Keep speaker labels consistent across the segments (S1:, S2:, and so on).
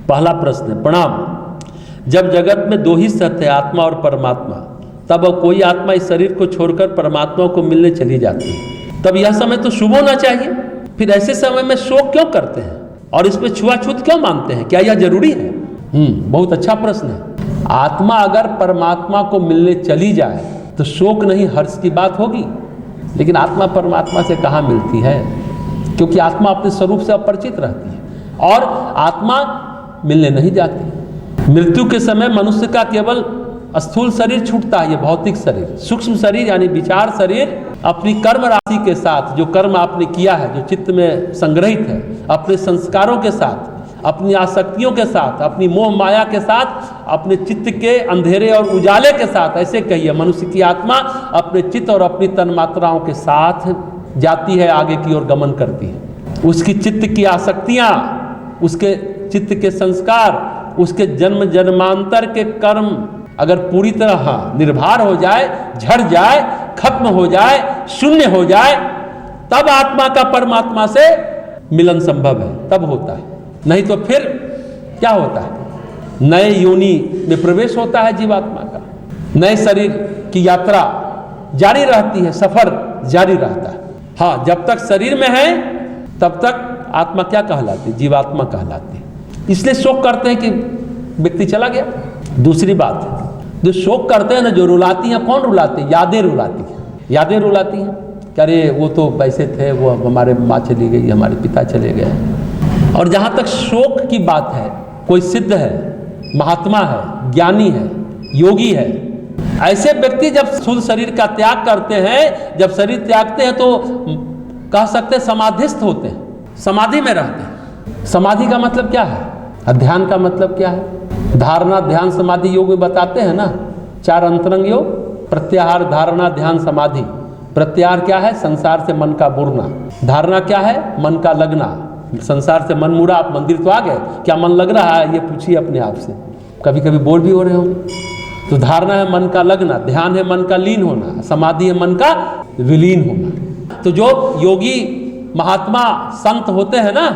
S1: पहला प्रश्न है, प्रणाम। जब जगत में दो ही सत्य है, आत्मा और परमात्मा, तब कोई आत्मा इस शरीर को छोड़कर परमात्मा को मिलने चली जाती है, तब यह समय तो शुभ होना चाहिए। फिर ऐसे समय में शोक क्यों करते हैं और इसमें छुआछूत क्यों मानते हैं? क्या यह जरूरी है? बहुत अच्छा प्रश्न है। आत्मा अगर परमात्मा को मिलने चली जाए तो शोक नहीं हर्ष की बात होगी, लेकिन आत्मा परमात्मा से कहाँ मिलती है? क्योंकि आत्मा अपने स्वरूप से अपरिचित रहती है और आत्मा मिलने नहीं जाती। मृत्यु के समय मनुष्य का केवल स्थूल शरीर छूटता है, ये भौतिक शरीर। सूक्ष्म शरीर यानी विचार शरीर अपनी कर्म राशि के साथ, जो कर्म आपने किया है, जो चित्त में संग्रहित है, अपने संस्कारों के साथ, अपनी आसक्तियों के साथ, अपनी मोह माया के साथ, अपने चित्त के अंधेरे और उजाले के साथ, ऐसे कहिए मनुष्य की आत्मा अपने चित्त और अपनी तन्मात्राओं के साथ जाती है, आगे की ओर गमन करती है। उसकी चित्त की आसक्तियाँ, उसके चित्त के संस्कार, उसके जन्म जन्मांतर के कर्म अगर पूरी तरह निर्भार हो जाए, झड़ जाए, खत्म हो जाए, शून्य हो जाए, तब आत्मा का परमात्मा से मिलन संभव है, तब होता है। नहीं तो फिर क्या होता है? नए योनि में प्रवेश होता है जीवात्मा का, नए शरीर की यात्रा जारी रहती है, सफर जारी रहता है। हाँ, जब तक शरीर में है तब तक आत्मा क्या कहलाती? जीवात्मा कहलाती। इसलिए शोक करते हैं कि व्यक्ति चला गया। दूसरी बात है, जो शोक करते हैं ना, जो रुलाती हैं, कौन रुलाती है? यादें रुलाती हैं। यादें रुलाती हैं कि अरे वो तो वैसे थे, वो हमारे माँ चली गई, हमारे पिता चले गए। और जहाँ तक शोक की बात है, कोई सिद्ध है, महात्मा है, ज्ञानी है, योगी है, ऐसे व्यक्ति जब स्थूल शरीर का त्याग करते हैं, जब शरीर त्यागते हैं तो कह सकते हैं समाधिस्थ होते हैं, समाधि में रहते हैं। समाधि का मतलब क्या है? ध्यान का मतलब क्या है? धारणा, ध्यान, समाधि योग में बताते हैं ना, 4 अंतरंग योग, प्रत्याहार, धारणा, ध्यान, समाधि। प्रत्याहार क्या है? संसार से मन का बुरना। धारणा क्या है? मन का लगना। संसार से मन मुड़ा, आप मंदिर तो आ गए, क्या मन लग रहा है? ये पूछिए अपने आप से। कभी कभी बोर भी हो रहे होंगे। तो धारणा है मन का लगना, ध्यान है मन का लीन होना, समाधि है मन का विलीन होना। तो जो योगी महात्मा संत होते हैं ना,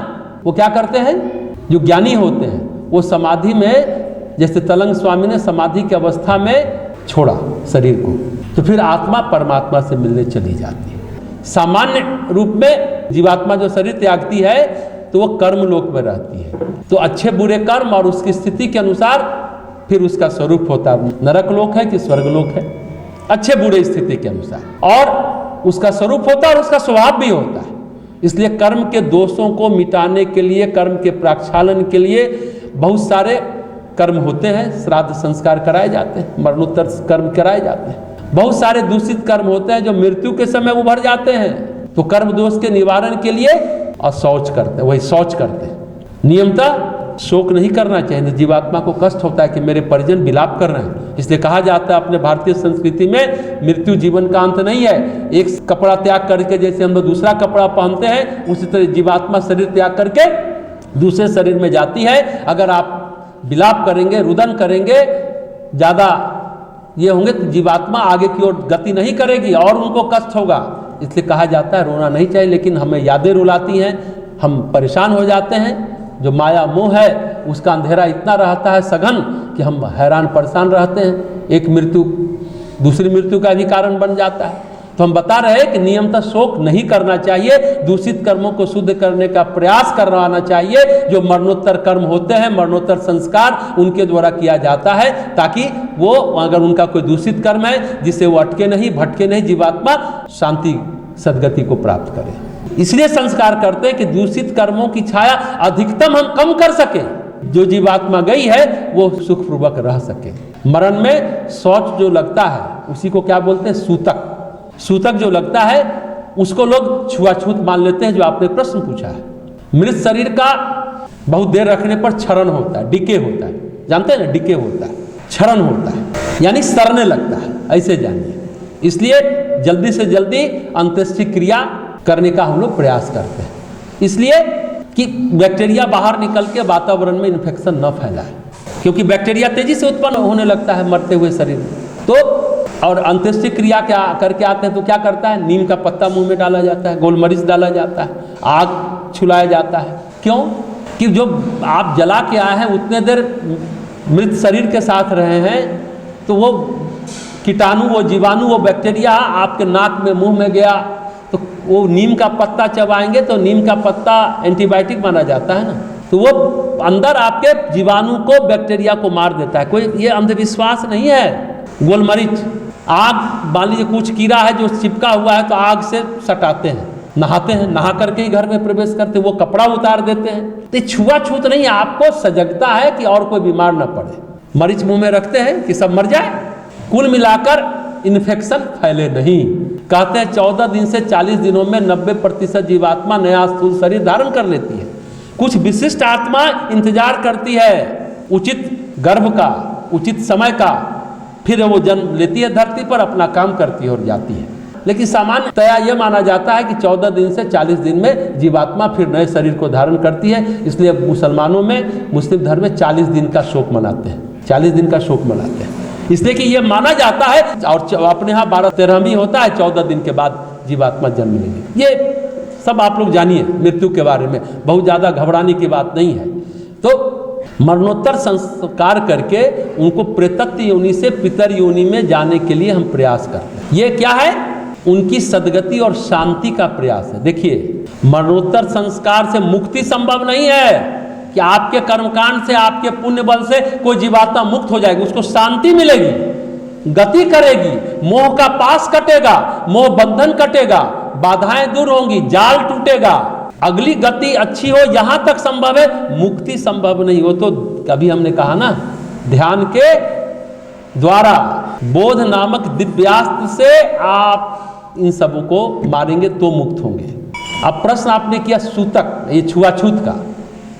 S1: वो क्या करते हैं? जो ज्ञानी होते हैं वो समाधि में, जैसे तलंग स्वामी ने समाधि की अवस्था में छोड़ा शरीर को, तो फिर आत्मा परमात्मा से मिलने चली जाती है। सामान्य रूप में जीवात्मा जो शरीर त्यागती है तो वो कर्म लोक में रहती है। तो अच्छे बुरे कर्म और उसकी स्थिति के अनुसार फिर उसका स्वरूप होता है, नरक लोक है कि स्वर्ग लोक है, अच्छे बुरे स्थिति के अनुसार, और उसका स्वरूप होता है और उसका स्वभाव भी होता है। इसलिए कर्म के दोषों को मिटाने के लिए, कर्म के प्रक्षालन के लिए बहुत सारे कर्म होते हैं। श्राद्ध संस्कार कराए जाते हैं, मरणोत्तर कर्म कराए जाते हैं। बहुत सारे दूषित कर्म होते हैं जो मृत्यु के समय उभर जाते हैं। तो कर्म दोष के निवारण के लिए और शौच करते हैं, वही शौच करते हैं। नियमतः शोक नहीं करना चाहिए। जीवात्मा को कष्ट होता है कि मेरे परिजन विलाप कर रहे हैं। इसलिए कहा जाता है अपने भारतीय संस्कृति में, मृत्यु जीवन का अंत नहीं है। एक कपड़ा त्याग करके जैसे हम लोग दूसरा कपड़ा पहनते हैं, उसी तरह जीवात्मा शरीर त्याग करके दूसरे शरीर में जाती है। अगर आप विलाप करेंगे, रुदन करेंगे, ज़्यादा ये होंगे तो जीवात्मा आगे की ओर गति नहीं करेगी और उनको कष्ट होगा। इसलिए कहा जाता है रोना नहीं चाहिए, लेकिन हमें यादें रुलाती हैं, हम परेशान हो जाते हैं। जो माया मोह है उसका अंधेरा इतना रहता है सघन कि हम हैरान परेशान रहते हैं। एक मृत्यु दूसरी मृत्यु का भी कारण बन जाता है। तो हम बता रहे हैं कि नियमतः शोक नहीं करना चाहिए, दूषित कर्मों को शुद्ध करने का प्रयास करवाना चाहिए। जो मरणोत्तर कर्म होते हैं, मरणोत्तर संस्कार उनके द्वारा किया जाता है, ताकि वो अगर उनका कोई दूषित कर्म है जिससे वो अटके नहीं, भटके नहीं, जीवात्मा शांति सदगति को प्राप्त करे। इसलिए संस्कार करते हैं कि दूषित कर्मों की छाया अधिकतम हम कम कर सके, जो जीवात्मा गई है वो सुखपूर्वक रह सके। मरण में शौच जो लगता है उसी को क्या बोलते हैं? सूतक। सूतक जो लगता है उसको लोग छुआछूत मान लेते हैं, जो आपने प्रश्न पूछा है। मृत शरीर का बहुत देर रखने पर क्षरण होता है, डिके होता है, जानते हैं ना, डिके होता है, क्षरण होता है, यानी सड़ने लगता है, ऐसे जानिए। इसलिए जल्दी से जल्दी अंत्येष्टि क्रिया करने का हम लोग प्रयास करते हैं, इसलिए कि बैक्टीरिया बाहर निकल के वातावरण में इन्फेक्शन न फैलाए, क्योंकि बैक्टीरिया तेजी से उत्पन्न होने लगता है मरते हुए शरीर में। तो और अंत्येष्टि क्रिया क्या करके आते हैं तो क्या करता है? नीम का पत्ता मुंह में डाला जाता है, गोलमरीच डाला जाता है, आग छुलाया जाता है। क्यों? कि जो आप जला के आए हैं उतने देर मृत शरीर के साथ रहे हैं, तो वो कीटाणु, वो जीवाणु, वो बैक्टीरिया आपके नाक में मुंह में गया, तो वो नीम का पत्ता चबाएंगे तो नीम का पत्ता एंटीबायोटिक माना जाता है ना, तो वो अंदर आपके जीवाणु को, बैक्टीरिया को मार देता है। कोई ये अंधविश्वास नहीं है। गोलमरीच, आग, मान लीजिए कुछ कीड़ा है जो चिपका हुआ है तो आग से सटाते हैं, नहाते हैं, नहा करके ही घर में प्रवेश करते हैं, वो कपड़ा उतार देते हैं। तो छुआछूत नहीं, आपको सजगता है कि और कोई बीमार न पड़े। मरीच मुंह में रखते हैं कि सब मर जाए। कुल मिलाकर इन्फेक्शन फैले नहीं। कहते हैं 14 दिन से 40 दिनों में 90% जीवात्मा नया स्थूल शरीर धारण कर लेती है। कुछ विशिष्ट आत्मा इंतजार करती है उचित गर्भ का, उचित समय का, फिर वो जन्म लेती है धरती पर, अपना काम करती है और जाती है। लेकिन सामान्यतया यह माना जाता है कि 14 दिन से 40 दिन में जीवात्मा फिर नए शरीर को धारण करती है। इसलिए मुसलमानों में, मुस्लिम धर्म में 40 दिन का शोक मनाते हैं, 40 दिन का शोक मनाते हैं, इसलिए कि यह माना जाता है। और अपने यहाँ 12-13 होता है, 14 दिन के बाद जीवात्मा जन्म लेंगे। ये सब आप लोग जानिए मृत्यु के बारे में, बहुत ज़्यादा घबराने की बात नहीं है। तो मरणोत्तर संस्कार करके उनको प्रेतत्व योनि से पितर योनि में जाने के लिए हम प्रयास करते हैं। ये क्या है? उनकी सद्गति और शांति का प्रयास है। देखिए, मरणोत्तर संस्कार से मुक्ति संभव नहीं है कि आपके कर्मकांड से, आपके पुण्य बल से कोई जीवात्मा मुक्त हो जाएगी। उसको शांति मिलेगी, गति करेगी, मोह का पास कटेगा, मोह बंधन कटेगा, बाधाएं दूर होंगी, जाल टूटेगा, अगली गति अच्छी हो, यहां तक संभव है। मुक्ति संभव नहीं हो तो कभी हमने कहा ना, ध्यान के द्वारा बोध नामक दिव्यास्त्र से आप इन सबों को मारेंगे तो मुक्त होंगे। अब प्रश्न आपने किया सूतक, ये छुआछूत का,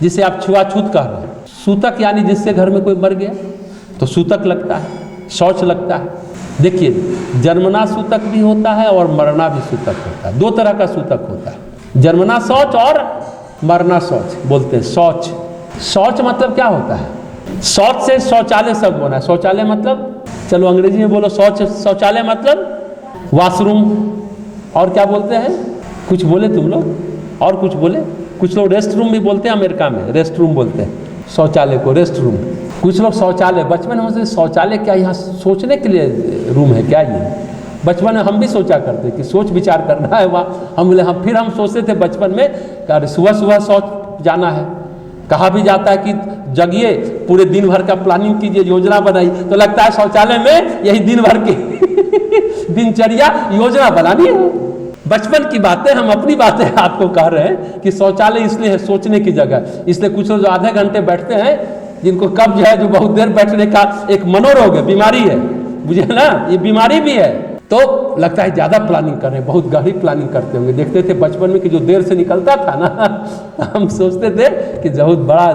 S1: जिसे आप छुआछूत कह रहे हैं। सूतक यानी जिससे घर में कोई मर गया तो सूतक लगता है, शौच लगता है। देखिए, जन्मना सूतक भी होता है और मरना भी सूतक होता है। दो तरह का सूतक होता है, जन्मना शौच और मरना शौच बोलते हैं। शौच, शौच मतलब क्या होता है? शौच से शौचालय शब्द बना है। शौचालय मतलब, चलो अंग्रेजी में बोलो, शौच, शौचालय मतलब वॉशरूम। और क्या बोलते हैं? कुछ बोले तुम लोग, और कुछ बोले? कुछ लोग रेस्ट रूम भी बोलते हैं, अमेरिका में रेस्ट रूम बोलते हैं शौचालय को, रेस्ट रूम। कुछ लोग शौचालय, बचपन में मुझे शौचालय क्या यहाँ सोचने के लिए रूम है क्या? ये बचपन में हम भी सोचा करते कि सोच विचार करना है वहाँ। हम बोले हम, फिर हम सोचते थे बचपन में कि सुबह सुबह शौच जाना है। कहा भी जाता है कि जगिए, पूरे दिन भर का प्लानिंग कीजिए, योजना बनाई, तो लगता है शौचालय में यही दिन भर की दिनचर्या योजना बनानी है। बचपन की बातें, हम अपनी बातें आपको कह रहे हैं कि शौचालय इसलिए है सोचने की जगह। इसलिए कुछ लोग जो आधे घंटे बैठते हैं, जिनको कब्ज है, जो बहुत देर बैठने का एक मनोरोग है, बीमारी है, बुझे ना, ये बीमारी भी है, तो लगता है ज़्यादा प्लानिंग कर रहे हैं, बहुत गहरी प्लानिंग करते होंगे। देखते थे बचपन में कि जो देर से निकलता था ना, हम सोचते थे कि बहुत बड़ा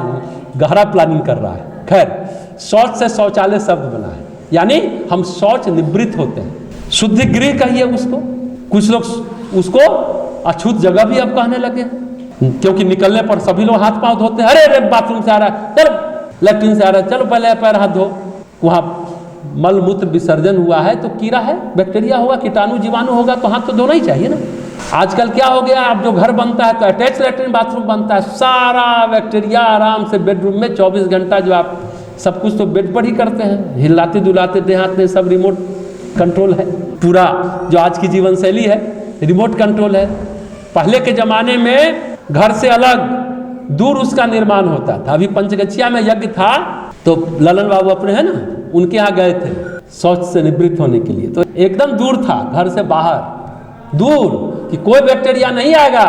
S1: गहरा प्लानिंग कर रहा है। खैर, शौच से शौचालय शब्द बना है, यानी हम शौच निवृत्त होते हैं। शुद्धि गृह कहिए उसको। कुछ लोग उसको अछूत जगह भी अब कहने लगे, क्योंकि निकलने पर सभी लोग हाथ पांव धोते हैं। अरे बाथरूम से आ रहा है, चलो लैट्रिन से आ रहा है, चलो पहले पैर हाथ धो। वहाँ मल मूत्र विसर्जन हुआ है तो कीड़ा है, बैक्टीरिया होगा, कीटाणु जीवाणु होगा, तो हाथ तो धोना ही चाहिए ना। आजकल क्या हो गया, अब जो घर बनता है तो अटैच लैट्रिन बाथरूम बनता है, सारा बैक्टीरिया आराम से बेडरूम में 24 घंटा, जो आप सब कुछ तो बेड पर ही करते हैं, हिलाते दुलाते देहात में, सब रिमोट कंट्रोल है। पूरा जो आज की जीवन शैली है रिमोट कंट्रोल है। पहले के जमाने में घर से अलग दूर उसका निर्माण होता था। अभी पंचगछिया में यज्ञ था तो ललन बाबू अपने है ना, उनके यहाँ गए थे शौच से निवृत्त होने के लिए। तो एकदम दूर था, घर से बाहर, दूर, कि कोई बैक्टीरिया नहीं आएगा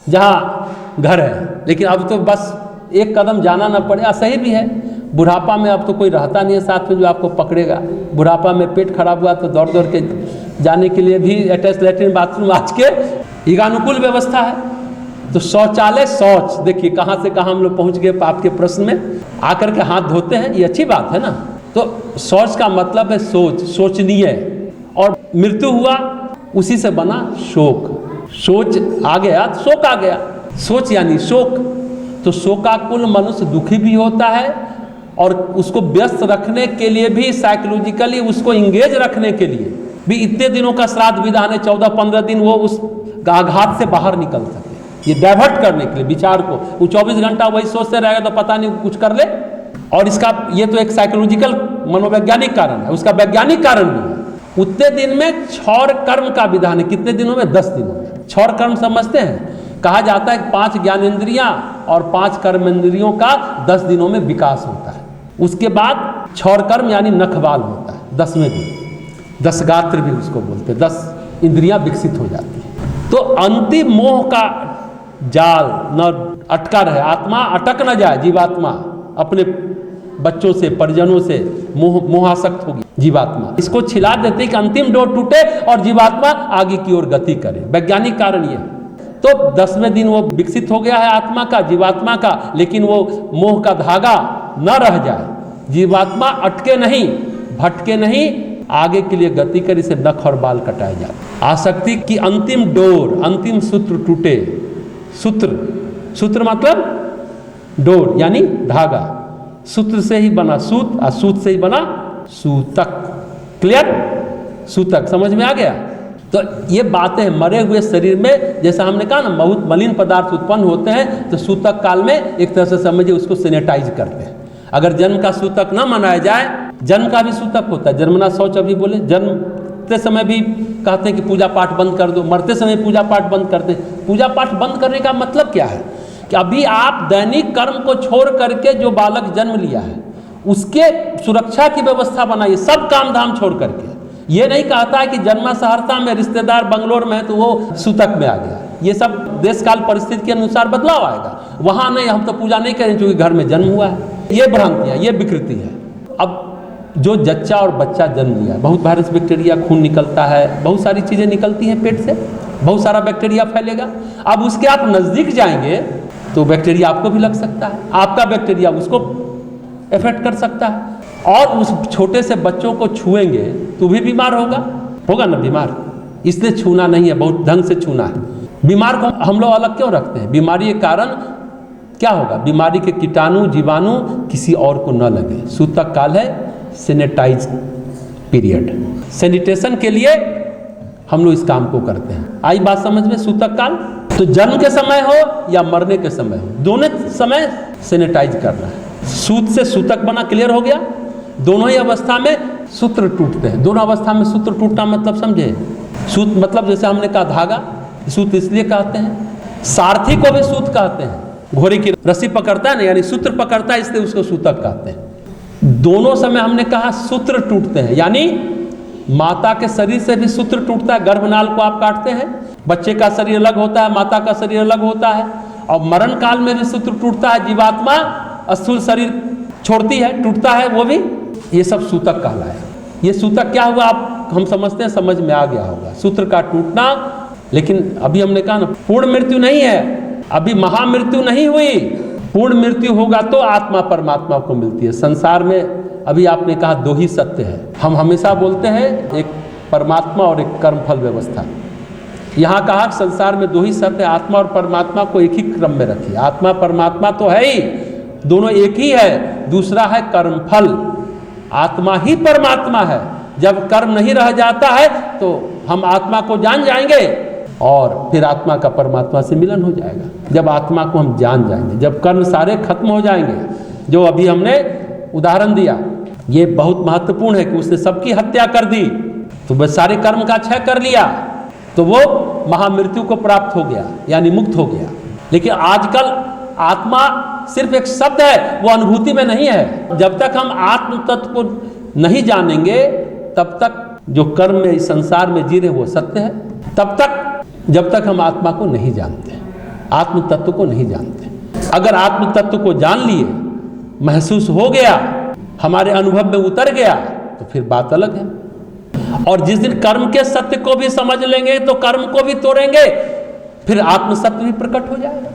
S1: जहाँ घर है। लेकिन अब तो बस एक कदम जाना ना पड़े। सही भी है, बुढ़ापा में अब तो कोई रहता नहीं है साथ में जो आपको पकड़ेगा। बुढ़ापा में पेट खराब हुआ तो दौड़ दौड़ के जाने के लिए भी अटैच लैट्रिन बाथरूम आज के युगानुकूल व्यवस्था है। तो शौचालय, शौच, देखिए कहाँ से कहाँ हम लोग पहुँच गए आपके प्रश्न में। आकर के हाथ धोते हैं, ये अच्छी बात है ना। तो शौच का मतलब है सोच, सोचनीय। और मृत्यु हुआ, उसी से बना शोक। सोच आ गया, शोक आ गया। सोच यानी शोक। तो शोकाकुल मनुष्य दुखी भी होता है, और उसको व्यस्त रखने के लिए भी, साइकोलॉजिकली उसको इंगेज रखने के लिए भी इतने दिनों का श्राद्ध विधान है, 14-15 दिन वो उस आघात से बाहर निकल सके। ये डाइवर्ट करने के लिए विचार को। वो 24 घंटा वही सोचते रहेगा तो पता नहीं कुछ कर ले। और इसका ये तो एक साइकोलॉजिकल मनोवैज्ञानिक कारण है, उसका वैज्ञानिक कारण भी है। उतने दिन में क्षौर कर्म का विधान है। कितने दिनों में? 10 दिनों में। क्षौर कर्म समझते हैं? कहा जाता है कि 5 ज्ञानेंद्रियां और 5 कर्मेंद्रियों का 10 दिनों में विकास होता है। उसके बाद क्षौर कर्म यानी नखवाल होता है 10वें दिन। 10 गात्र भी उसको बोलते हैं। 10 इंद्रियां विकसित हो जाती है। तो अंतिम मोह का जाल न अटका रहे, आत्मा अटक न जाए, जीवात्मा अपने बच्चों से, परिजनों से मोहासक्त होगी जीवात्मा। इसको छिला देते कि अंतिम डोर टूटे और जीवात्मा आगे की ओर गति करे। वैज्ञानिक कारण ये है। तो 10वें दिन वो विकसित हो गया है आत्मा का, जीवात्मा का, लेकिन वो मोह का धागा न रह जाए, जीवात्मा अटके नहीं, भटके नहीं, आगे के लिए गति कर, इसे नख और बाल कटाए जाए। आसक्ति की अंतिम डोर, अंतिम सूत्र टूटे। सूत्र मतलब डोर यानी धागा। सूत्र से ही बना सूत और सूत से ही बना सूतक। क्लियर? सूतक समझ में आ गया? तो ये बातें मरे हुए शरीर में, जैसा हमने कहा ना, बहुत मलिन पदार्थ उत्पन्न होते हैं, तो सूतक काल में एक तरह से समझिए उसको सैनिटाइज करते हैं। अगर जन्म का सूतक न मनाया जाए, जन्म का भी सूतक होता है, जन्मना शौच अभी बोले, जन्मते समय भी कहते हैं कि पूजा पाठ बंद कर दो, मरते समय पूजा पाठ बंद करते हैं। पूजा पाठ बंद करने का मतलब क्या है? कि अभी आप दैनिक कर्म को छोड़ करके जो बालक जन्म लिया है उसके सुरक्षा की व्यवस्था बनाइए, सब काम धाम छोड़ करके। ये नहीं कहता है कि जन्मा सहरसा में, रिश्तेदार बंगलोर में है तो वो सूतक में आ गया। ये सब देश काल परिस्थिति के अनुसार बदलाव आएगा। वहाँ नहीं, हम तो पूजा नहीं करें क्योंकि घर में जन्म हुआ है। ये भ्रांतियाँ, ये विकृति है। अब जो जच्चा और बच्चा जन्म लिया, बहुत वायरस बैक्टीरिया, खून निकलता है, बहुत सारी चीज़ें निकलती हैं पेट से, बहुत सारा बैक्टीरिया फैलेगा। अब उसके आप नज़दीक जाएंगे तो बैक्टीरिया आपको भी लग सकता है, आपका बैक्टीरिया उसको इफेक्ट कर सकता है। और उस छोटे से बच्चों को छुएंगे तो भी बीमार होगा ना बीमार। इसलिए छूना नहीं है, बहुत ढंग से छूना है। बीमार को हम लोग अलग क्यों रखते हैं? बीमारी के कारण क्या होगा? बीमारी के कीटाणु, जीवाणु किसी और को न लगे। सूतक काल है सैनिटाइज पीरियड। सैनिटेशन के लिए हम लोग इस काम को करते हैं। आई बात समझ में? सूतक काल तो जन्म के समय हो या मरने के समय हो, दोनों समय सैनिटाइज करना है। सूत से सूतक बना, क्लियर हो गया? दोनों ही अवस्था में सूत्र टूटते हैं। दोनों अवस्था में सूत्र टूटना मतलब समझे? सूत मतलब जैसे हमने कहा धागा, सूत इसलिए कहते हैं। सारथी को भी सूत कहते हैं। घोड़े की रस्सी पकड़ता है ना, यानी सूत्र पकड़ता है, इसलिए उसको सूतक कहते हैं। दोनों समय हमने कहा सूत्र टूटते हैं, यानी माता के शरीर से भी सूत्र टूटता है। गर्भनाल को आप काटते हैं, बच्चे का शरीर अलग होता है, माता का शरीर अलग होता है। और मरण काल में भी सूत्र टूटता है, जीवात्मा स्थूल शरीर छोड़ती है, टूटता है वो भी। ये सब सूतक कहलाए। ये सूतक क्या हुआ आप हम समझते हैं, समझ में आ गया होगा, सूत्र का टूटना। लेकिन अभी हमने कहा ना, पूर्ण मृत्यु नहीं है, अभी महामृत्यु नहीं हुई। पूर्ण मृत्यु होगा तो आत्मा परमात्मा को मिलती है। संसार में अभी आपने कहा 2 ही सत्य है। हम हमेशा बोलते हैं एक परमात्मा और एक कर्मफल व्यवस्था। यहाँ कहा संसार में 2 ही सत्य है, आत्मा और परमात्मा को एक ही क्रम में रखिए। आत्मा परमात्मा तो है ही, दोनों एक ही है। दूसरा है कर्मफल, आत्मा ही परमात्मा है। जब कर्म नहीं रह जाता है तो हम आत्मा को जान जाएंगे और फिर आत्मा का परमात्मा से मिलन हो जाएगा। जब आत्मा को हम जान जाएंगे, जब कर्म सारे खत्म हो जाएंगे, जो अभी हमने उदाहरण दिया, ये बहुत महत्वपूर्ण है कि उसने सबकी हत्या कर दी तो वह सारे कर्म का क्षय कर लिया, तो वो महामृत्यु को प्राप्त हो गया, यानी मुक्त हो गया। लेकिन आजकल आत्मा सिर्फ एक शब्द है, वो अनुभूति में नहीं है। जब तक हम आत्म तत्व को नहीं जानेंगे तब तक जो कर्म में इस संसार में जी रहे वो सत्य है। तब तक जब तक हम आत्मा को नहीं जानते, आत्म तत्व को नहीं जानते। अगर आत्म तत्व को जान लिए, महसूस हो गया, हमारे अनुभव में उतर गया, तो फिर बात अलग है। और जिस दिन कर्म के सत्य को भी समझ लेंगे तो कर्म को भी तोड़ेंगे, फिर आत्म सत्य भी प्रकट हो जाएगा।